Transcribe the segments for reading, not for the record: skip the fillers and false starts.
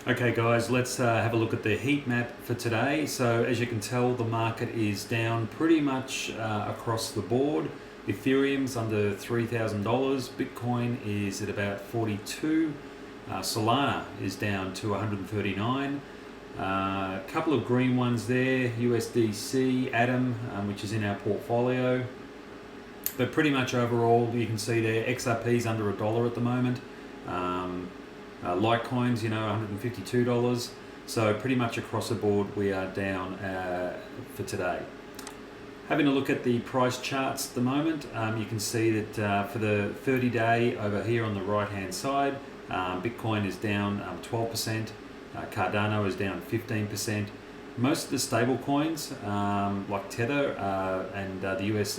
Okay guys, let's have a look at the heat map for today. So as you can tell, the market is down pretty much across the board. Ethereum's under $3,000, Bitcoin is at about 42, Solana is down to 139. A couple of green ones there, USDC, Atom, which is in our portfolio. But pretty much overall, you can see there, XRP's under $1 at the moment. Litecoins, $152. So pretty much across the board, we are down for today. Having a look at the price charts at the moment, you can see that for the 30-day over here on the right-hand side, Bitcoin is down 12%, Cardano is down 15%. Most of the stable coins, like Theta and the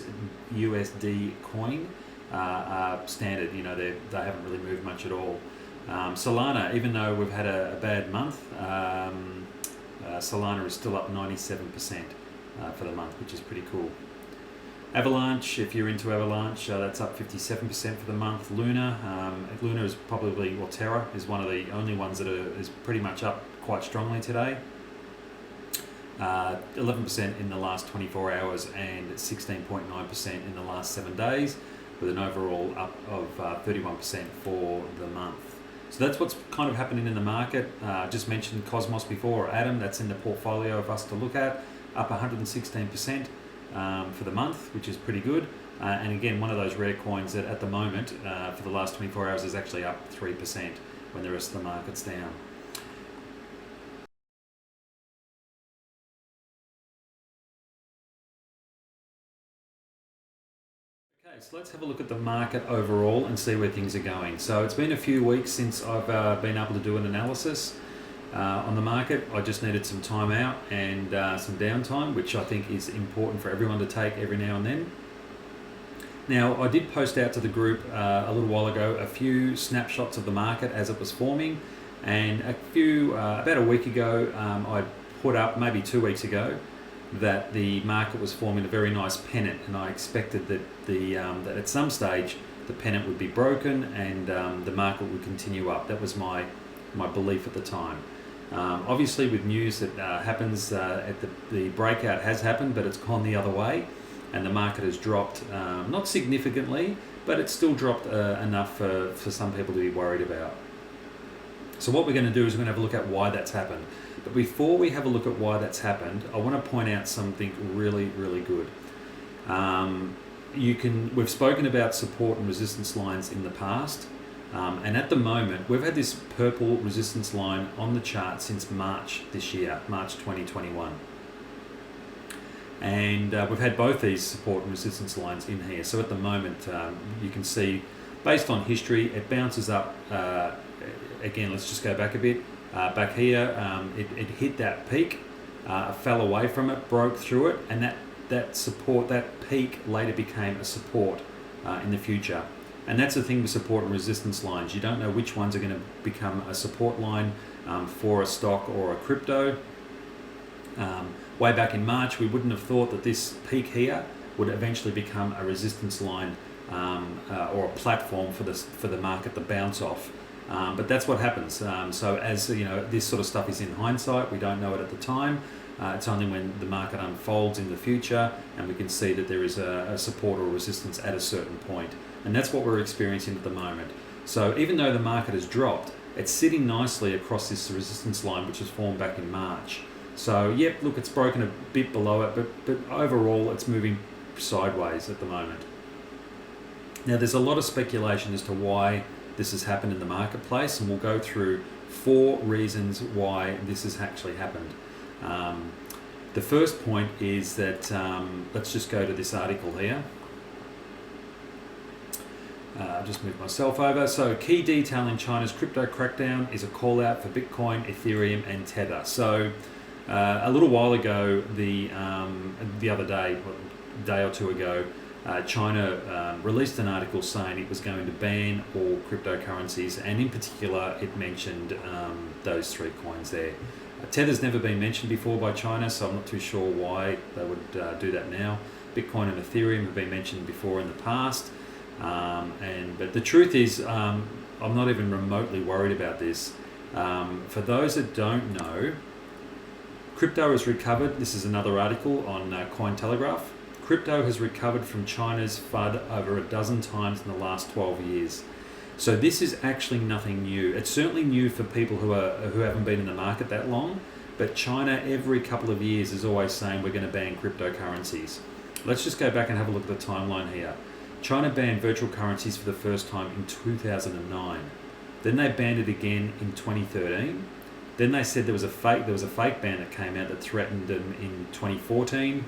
USD coin, are standard. They haven't really moved much at all. Solana, even though we've had a bad month, Solana is still up 97% for the month, which is pretty cool. Avalanche, if you're into Avalanche, that's up 57% for the month. Luna is probably, well, Terra is one of the only ones that is pretty much up quite strongly today. 11% in the last 24 hours and 16.9% in the last 7 days, with an overall up of 31% for the month. So that's what's kind of happening in the market. Just mentioned Cosmos before, or Atom, that's in the portfolio of us to look at, up 116% for the month, which is pretty good. And again, one of those rare coins that at the moment, for the last 24 hours, is actually up 3% when the rest of the market's down. Okay, so let's have a look at the market overall and see where things are going. So it's been a few weeks since I've been able to do an analysis on the market. I just needed some time out and some downtime, which I think is important for everyone to take every now and then. Now, I did post out to the group a little while ago a few snapshots of the market as it was forming, and about a week ago, I put up, maybe 2 weeks ago, that the market was forming a very nice pennant, and I expected that that at some stage the pennant would be broken and the market would continue up. That was my belief at the time. Obviously, with news that happens at the breakout has happened, but it's gone the other way, and the market has dropped, not significantly, but it's still dropped enough for some people to be worried about. So what we're going to do is we're going to have a look at why that's happened. But before we have a look at why that's happened, I want to point out something really, really good. We've spoken about support and resistance lines in the past, and at the moment we've had this purple resistance line on the chart since March this year, March 2021. And we've had both these support and resistance lines in here. So at the moment, you can see, based on history, it bounces up. Again, let's just go back a bit. Back here, it hit that peak, fell away from it, broke through it, and that peak later became a support in the future. And that's the thing with support and resistance lines. You don't know which ones are going to become a support line for a stock or a crypto. Way back in March, we wouldn't have thought that this peak here would eventually become a resistance line or a platform for the market to bounce off. But that's what happens. So as you know, this sort of stuff is in hindsight. We don't know it at the time. It's only when the market unfolds in the future and we can see that there is a support or resistance at a certain point. And that's what we're experiencing at the moment. So even though the market has dropped, it's sitting nicely across this resistance line, which was formed back in March. So yep, look, it's broken a bit below it, but overall it's moving sideways at the moment. Now there's a lot of speculation as to why this has happened in the marketplace, and we'll go through 4 reasons why this has actually happened. The first point is that, let's just go to this article here. I'll just move myself over. So, key detail in China's crypto crackdown is a call out for Bitcoin, Ethereum, and Tether. So, a little while ago, the other day, a day or two ago, China released an article saying it was going to ban all cryptocurrencies, and in particular it mentioned those 3 coins there. Tether's never been mentioned before by China, so I'm not too sure why they would do that now. Bitcoin and Ethereum have been mentioned before in the past, but the truth is I'm not even remotely worried about this. For those that don't know, crypto has recovered. This is another article on Cointelegraph. Crypto has recovered from China's FUD over a dozen times in the last 12 years. So this is actually nothing new. It's certainly new for people who haven't been in the market that long, but China every couple of years is always saying we're going to ban cryptocurrencies. Let's just go back and have a look at the timeline here. China banned virtual currencies for the first time in 2009. Then they banned it again in 2013. Then they said there was a fake ban that came out that threatened them in 2014.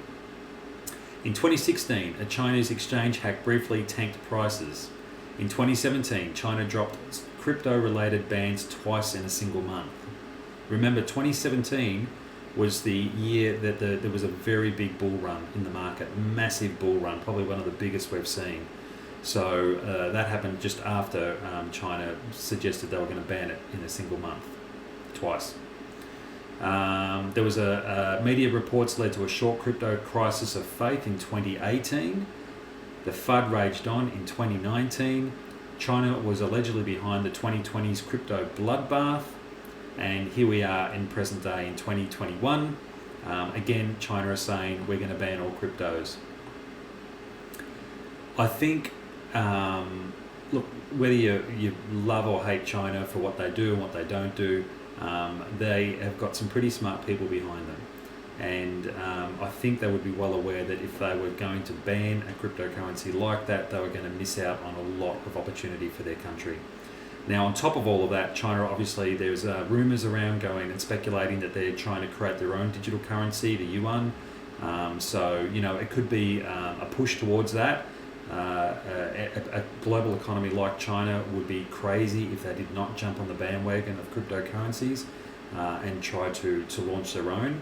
In 2016, a Chinese exchange hack briefly tanked prices. In 2017, China dropped crypto-related bans twice in a single month. Remember, 2017 was the year that there was a very big bull run in the market, massive bull run, probably one of the biggest we've seen. So that happened just after China suggested they were going to ban it in a single month, twice. There was media reports led to a short crypto crisis of faith in 2018. The FUD raged on in 2019. China was allegedly behind the 2020s crypto bloodbath. And here we are in present day in 2021. Again, China is saying we're going to ban all cryptos. I think, look, whether you love or hate China for what they do and what they don't do, they have got some pretty smart people behind them. And I think they would be well aware that if they were going to ban a cryptocurrency like that, they were going to miss out on a lot of opportunity for their country. Now, on top of all of that, China, obviously, there's rumours around going and speculating that they're trying to create their own digital currency, the yuan. So, it could be a push towards that. A global economy like China would be crazy if they did not jump on the bandwagon of cryptocurrencies and try to launch their own.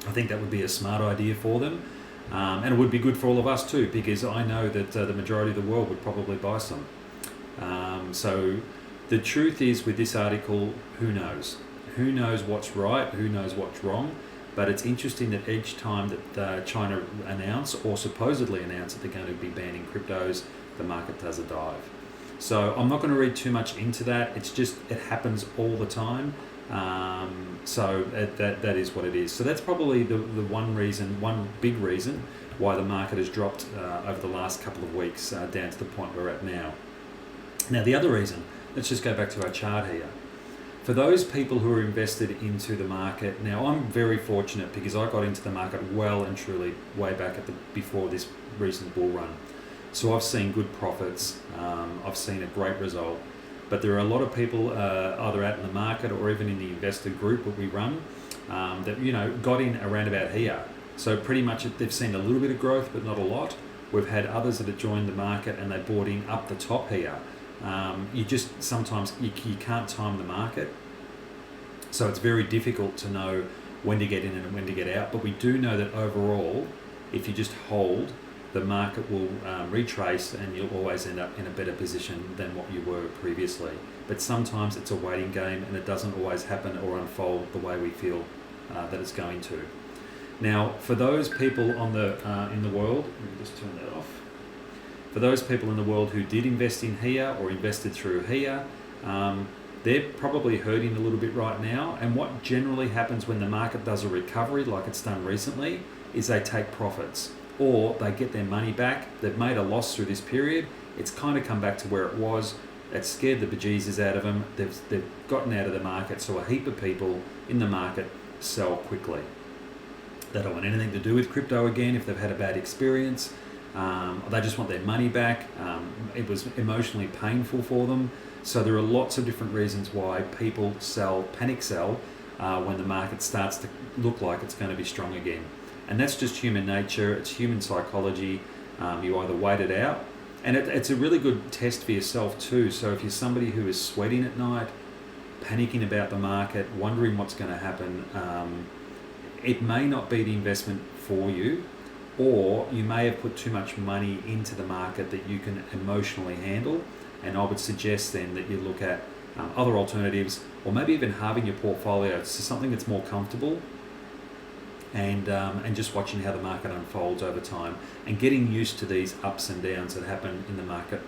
I think that would be a smart idea for them. And it would be good for all of us too, because I know that the majority of the world would probably buy some. So the truth is, with this article, who knows? Who knows what's right? Who knows what's wrong? But it's interesting that each time that China announce or supposedly announce that they're going to be banning cryptos, the market does a dive. So I'm not going to read too much into that. It's just, it happens all the time. So that is what it is. So that's probably the one big reason why the market has dropped over the last couple of weeks down to the point we're at now. Now, the other reason, let's just go back to our chart here. For those people who are invested into the market, now I'm very fortunate because I got into the market well and truly way back before this recent bull run. So I've seen good profits, I've seen a great result, but there are a lot of people either out in the market or even in the investor group that we run that got in around about here. So pretty much they've seen a little bit of growth, but not a lot. We've had others that have joined the market and they bought in up the top here. Sometimes you can't time the market, so it's very difficult to know when to get in and when to get out. But we do know that overall, if you just hold, the market will retrace and you'll always end up in a better position than what you were previously. But sometimes it's a waiting game and it doesn't always happen or unfold the way we feel that it's going to. Now, for those people in the world, let me just turn that off. For those people in the world who did invest in here or invested through here, they're probably hurting a little bit right now. And what generally happens when the market does a recovery like it's done recently is they take profits or they get their money back. They've made a loss through this period. It's kind of come back to where it was. It scared the bejesus out of them. They've gotten out of the market. So a heap of people in the market sell quickly. They don't want anything to do with crypto again if they've had a bad experience. They just want their money back. It was emotionally painful for them. So there are lots of different reasons why people panic sell when the market starts to look like it's going to be strong again. And that's just human nature. It's human psychology. You either wait it out, and it's a really good test for yourself too. So if you're somebody who is sweating at night, panicking about the market, wondering what's going to happen, it may not be the investment for you. Or you may have put too much money into the market that you can emotionally handle. And I would suggest then that you look at other alternatives, or maybe even halving your portfolio to something that's more comfortable, and just watching how the market unfolds over time and getting used to these ups and downs that happen in the market,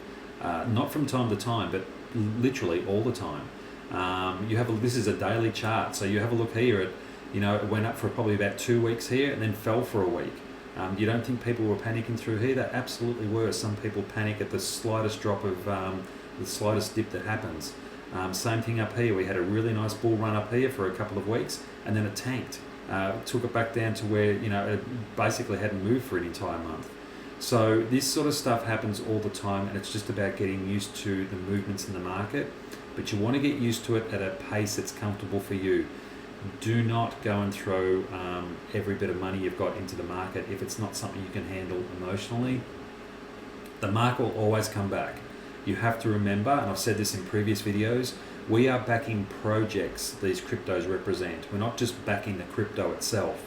not from time to time, but literally all the time. This is a daily chart, so you have a look here at, it went up for probably about 2 weeks here and then fell for a week. You don't think people were panicking through here? They absolutely were. Some people panic at the slightest drop of the slightest dip that happens. Same thing up here. We had a really nice bull run up here for a couple of weeks, and then it tanked. Took it back down to where it basically hadn't moved for an entire month. So this sort of stuff happens all the time, and it's just about getting used to the movements in the market. But you want to get used to it at a pace that's comfortable for you. Do not go and throw every bit of money you've got into the market if it's not something you can handle emotionally. The market will always come back. You have to remember, and I've said this in previous videos, we are backing projects these cryptos represent. We're not just backing the crypto itself.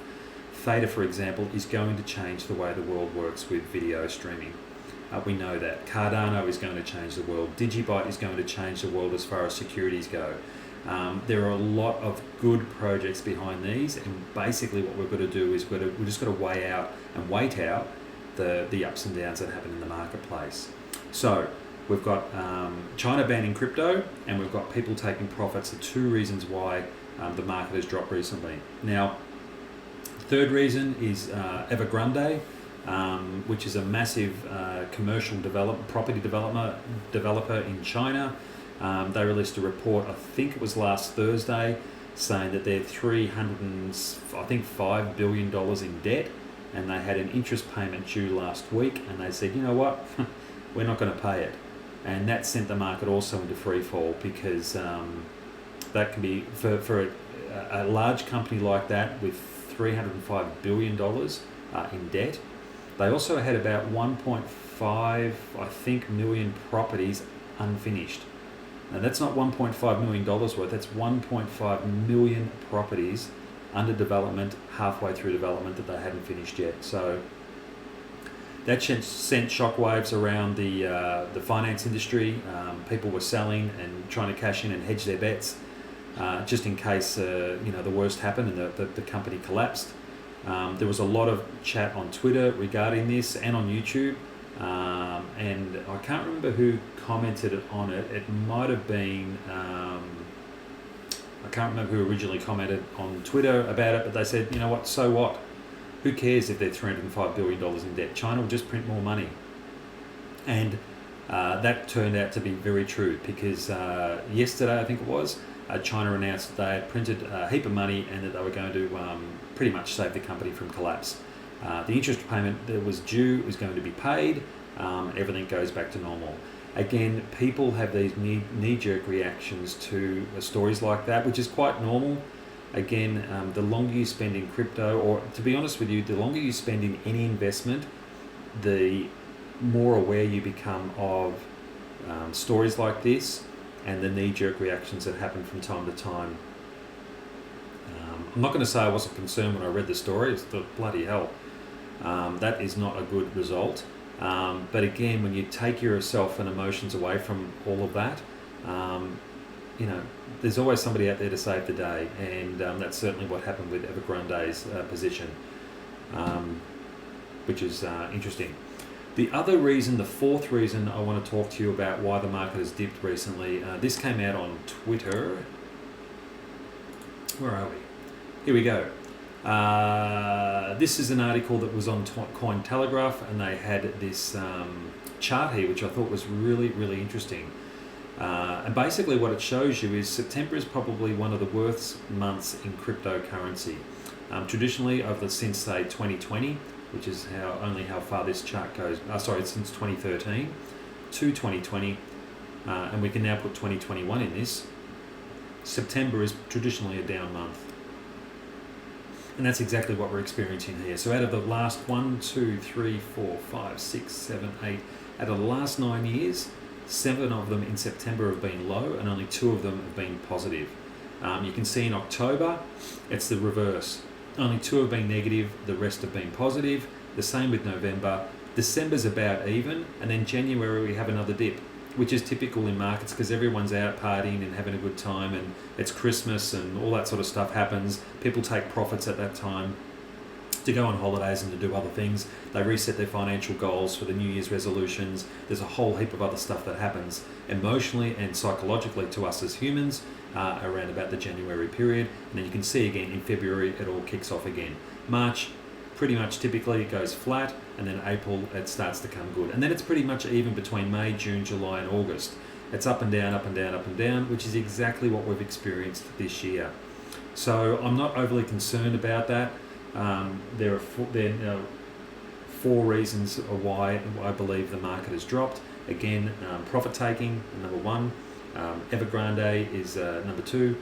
Theta, for example, is going to change the way the world works with video streaming. We know that. Cardano is going to change the world. Digibyte is going to change the world as far as securities go. There are a lot of good projects behind these, and basically what we've got to do is we've just got to wait out the ups and downs that happen in the marketplace. So we've got China banning crypto, and we've got people taking profits. The two reasons why the market has dropped recently. Now, third reason is Evergrande, which is a massive commercial property developer in China. They released a report, I think it was last Thursday, saying that they're $5 billion in debt, and they had an interest payment due last week, and they said, you know what, we're not going to pay it. And that sent the market also into free fall, because that can be, for a large company like that with $305 billion in debt. They also had about 1.5 million properties unfinished. Now that's not $1.5 million worth, that's 1.5 million properties under development, halfway through development, that they hadn't finished yet. So that sent shockwaves around the finance industry. People were selling and trying to cash in and hedge their bets, just in case the worst happened and the company collapsed. There was a lot of chat on Twitter regarding this and on YouTube. And I can't remember who commented on it. It might have been, I can't remember who originally commented on Twitter about it, but they said, you know what, so what? Who cares if they're $305 billion in debt? China will just print more money. And that turned out to be very true, because yesterday, I think it was, China announced that they had printed a heap of money and that they were going to pretty much save the company from collapse. The interest payment that was due is going to be paid. Everything goes back to normal. Again, people have these knee-jerk reactions to stories like that, which is quite normal. Again, the longer you spend in crypto, or to be honest with you, the longer you spend in any investment, the more aware you become of stories like this and the knee-jerk reactions that happen from time to time. I'm not going to say I wasn't concerned when I read the story. It's the bloody hell. That is not a good result. But again, when you take yourself and emotions away from all of that, there's always somebody out there to save the day, and that's certainly what happened with Evergrande's position, which is interesting. The fourth reason I want to talk to you about why the market has dipped recently, this came out on Twitter. Where are we? Here we go. This is an article that was on Cointelegraph, and they had this chart here, which I thought was really, really interesting. And basically what it shows you is September is probably one of the worst months in cryptocurrency. Traditionally, since say 2020, which is how far this chart goes, since 2013 to 2020, and we can now put 2021 in this, September is traditionally a down month. And that's exactly what we're experiencing here. So out of the last 1, 2, 3, 4, 5, 6, 7, 8, out of the last 9 years, 7 of them in September have been low, and only 2 of them have been positive. You can see in October, it's the reverse. Only 2 have been negative, the rest have been positive. The same with November. December's about even, and then January we have another dip, which is typical in markets because everyone's out partying and having a good time, and it's Christmas and all that sort of stuff happens. People take profits at that time. to go on holidays and to do other things. They reset their financial goals for the New Year's resolutions. There's a whole heap of other stuff that happens emotionally and psychologically to us as humans around about the January period. And then you can see again in February it all kicks off again. March, pretty much typically it goes flat, and then April it starts to come good. And then it's pretty much even between May, June, July and August. It's up and down, up and down, up and down, which is exactly what we've experienced this year. So I'm not overly concerned about that. There are four reasons why I believe the market has dropped. Again, profit taking, number one. Evergrande is number two.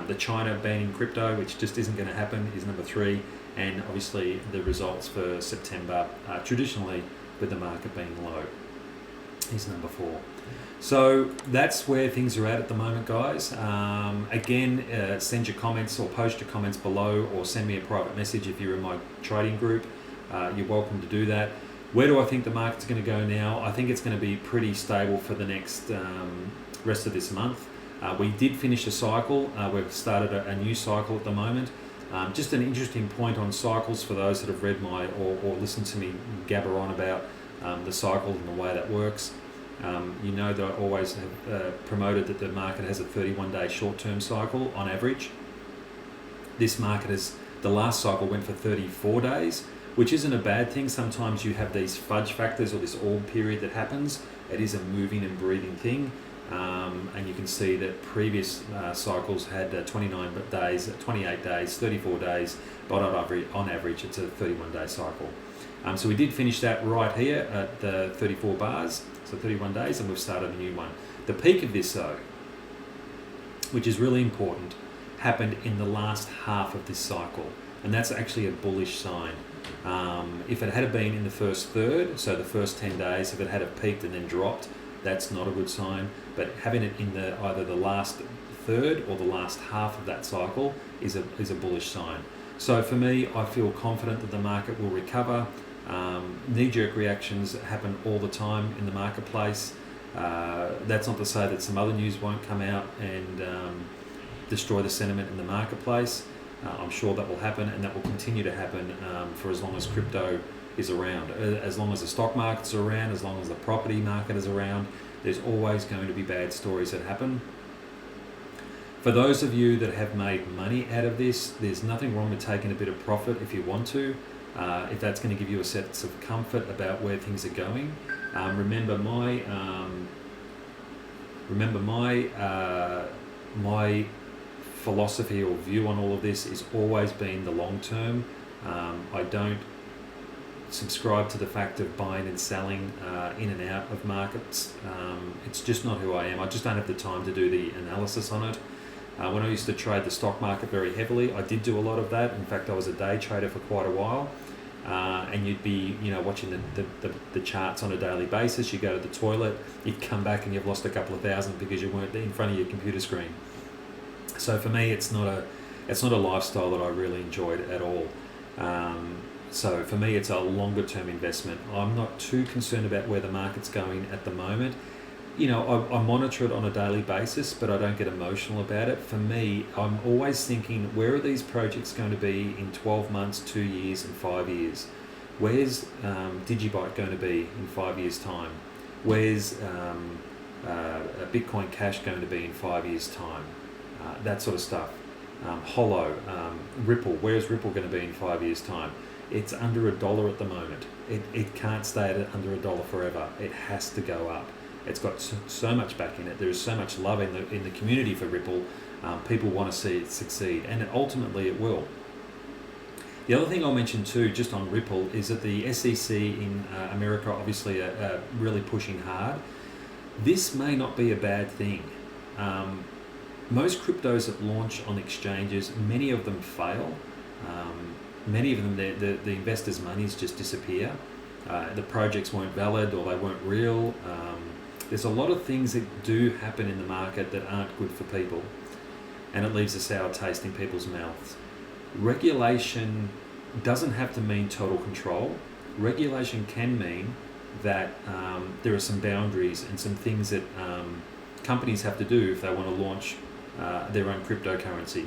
The China banning crypto, which just isn't going to happen, is number three. And obviously the results for September, traditionally with the market being low, is number four. So that's where things are at the moment, guys. Again, send your comments or post your comments below, or send me a private message if you're in my trading group. You're welcome to do that. Where do I think the market's going to go now? I think it's going to be pretty stable for the next rest of this month. We did finish a cycle. We've started a new cycle at the moment. Just an interesting point on cycles for those that have read or listened to me gabber on about the cycle and the way that works. You know that I always have promoted that the market has a 31-day short-term cycle on average. This market the last cycle went for 34 days, which isn't a bad thing. Sometimes you have these fudge factors or this orb period that happens. It is a moving and breathing thing. And you can see that previous cycles had 29 days, 28 days, 34 days, but on average it's a 31-day cycle. So we did finish that right here at the 34 bars, so 31 days, and we've started a new one. The peak of this though, which is really important, happened in the last half of this cycle, and that's actually a bullish sign. If it had been in the first third, so the first 10 days, if it had peaked and then dropped, that's not a good sign. But having it in either the last third or the last half of that cycle is a bullish sign. So for me, I feel confident that the market will recover. Knee-jerk reactions happen all the time in the marketplace. That's not to say that some other news won't come out and destroy the sentiment in the marketplace. I'm sure that will happen, and that will continue to happen for as long as crypto is around. As long as the stock market's around, as long as the property market is around, there's always going to be bad stories that happen. For those of you that have made money out of this, there's nothing wrong with taking a bit of profit if you want to, if that's going to give you a sense of comfort about where things are going. Remember my philosophy or view on all of this is always been the long term. I don't subscribe to the fact of buying and selling in and out of markets. It's just not who I am. I just don't have the time to do the analysis on it. When I used to trade the stock market very heavily, I did do a lot of that. In fact, I was a day trader for quite a while. And you'd be, watching the charts on a daily basis. You go to the toilet, you'd come back and you've lost a couple of thousand because you weren't in front of your computer screen. So for me, it's not a lifestyle that I really enjoyed at all. So for me, it's a longer term investment. I'm not too concerned about where the market's going at the moment. I monitor it on a daily basis, but I don't get emotional about it. For me, I'm always thinking, where are these projects going to be in 12 months, 2 years, and 5 years? Where's Digibyte going to be in 5 years' time? Where's Bitcoin Cash going to be in 5 years' time? That sort of stuff. Hollow, Ripple, where's Ripple going to be in 5 years' time? It's under $1 at the moment. It can't stay at under $1 forever. It has to go up. It's got so much back in it. There is so much love in the community for Ripple. People want to see it succeed, and ultimately it will. The other thing I'll mention too, just on Ripple, is that the SEC in America obviously are really pushing hard. This may not be a bad thing. Most cryptos that launch on exchanges, many of them fail. Many of them, the investors' monies just disappear. The projects weren't valid or they weren't real. There's a lot of things that do happen in the market that aren't good for people, and it leaves a sour taste in people's mouths. Regulation doesn't have to mean total control. Regulation can mean that there are some boundaries and some things that companies have to do if they want to launch their own cryptocurrency.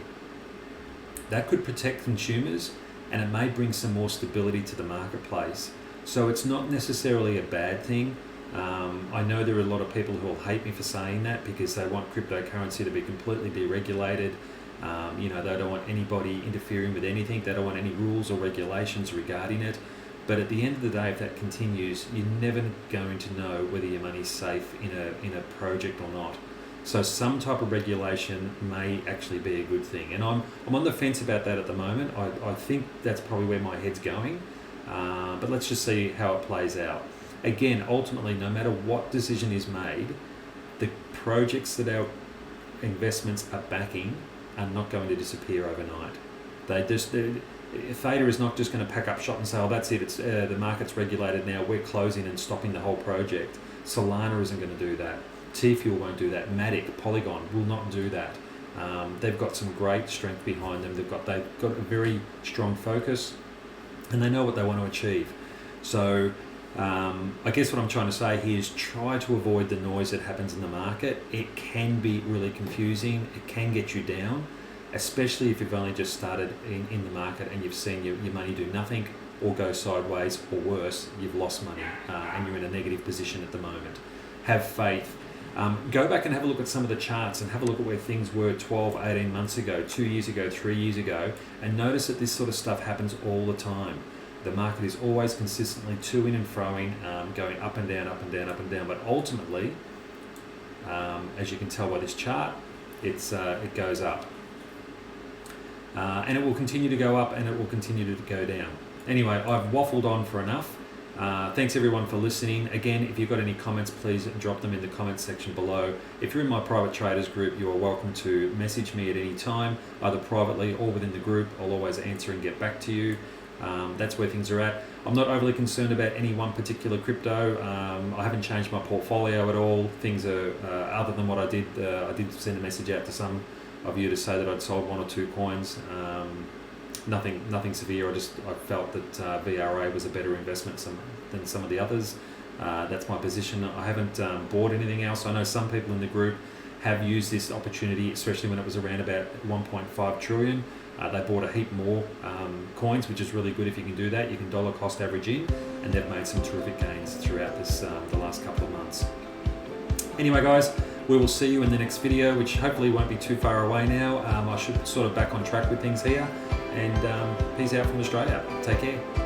That could protect consumers and it may bring some more stability to the marketplace. So it's not necessarily a bad thing. I know there are a lot of people who will hate me for saying that because they want cryptocurrency to be completely deregulated. They don't want anybody interfering with anything. They don't want any rules or regulations regarding it. But at the end of the day, if that continues, you're never going to know whether your money's safe in a project or not. So some type of regulation may actually be a good thing. And I'm on the fence about that at the moment. I think that's probably where my head's going. But let's just see how it plays out. Again, ultimately, no matter what decision is made, the projects that our investments are backing are not going to disappear overnight. Theta is not just going to pack up shop and say, oh, that's it, it's the market's regulated now, we're closing and stopping the whole project. Solana isn't going to do that. Tfuel won't do that. Matic, Polygon will not do that. They've got some great strength behind them. They've got a very strong focus, and they know what they want to achieve. So I guess what I'm trying to say here is try to avoid the noise that happens in the market. It can be really confusing. It can get you down, especially if you've only just started in the market and you've seen your money do nothing or go sideways, or worse, you've lost money and you're in a negative position at the moment. Have faith. Go back and have a look at some of the charts and have a look at where things were 12, 18 months ago, 2 years ago, 3 years ago, and notice that this sort of stuff happens all the time. The market is always consistently to-ing and froing, going up and down, up and down, up and down. But ultimately, as you can tell by this chart, it goes up. And it will continue to go up and it will continue to go down. Anyway, I've waffled on for enough. Thanks everyone for listening. Again, if you've got any comments, please drop them in the comments section below. If you're in my private traders group, you are welcome to message me at any time, either privately or within the group. I'll always answer and get back to you. That's where things are at. I'm not overly concerned about any one particular crypto. I haven't changed my portfolio at all. Things are, other than what I did send a message out to some of you to say that I'd sold 1 or 2 coins. Nothing severe. I felt that VRA was a better investment than some of the others. That's my position. I haven't bought anything else. I know some people in the group have used this opportunity, especially when it was around about 1.5 trillion. They bought a heap more coins, which is really good if you can do that. You can dollar cost average in, and they've made some terrific gains throughout the last couple of months. Anyway, guys, we will see you in the next video, which hopefully won't be too far away now. I should sort of back on track with things here. And peace out from Australia. Take care.